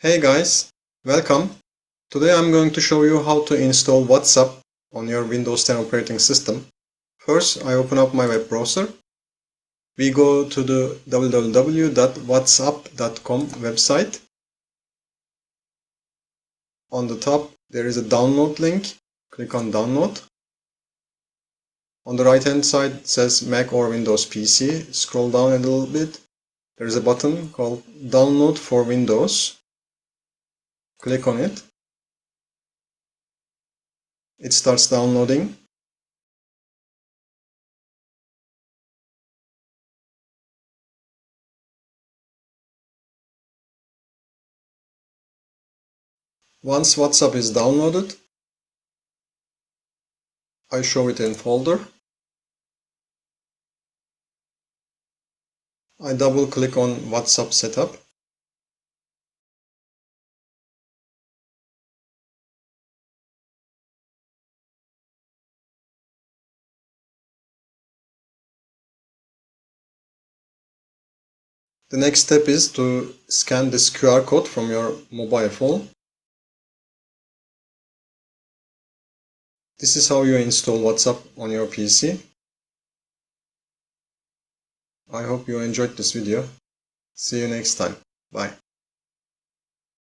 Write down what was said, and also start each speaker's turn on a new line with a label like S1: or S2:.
S1: Hey guys, welcome. Today I'm going to show you how to install WhatsApp on your Windows 10 operating system. First, I open up my web browser. We go to the www.whatsapp.com website. On the top, there is a download link. Click on download. On the right hand side, it says Mac or Windows PC. Scroll down a little bit. There is a button called Download for Windows. Click on it. It starts downloading. Once WhatsApp is downloaded, I show it in folder. I double click on WhatsApp setup. The next step is to scan this QR code from your mobile phone. This is how you install WhatsApp on your PC. I hope you enjoyed this video. See you next time. Bye.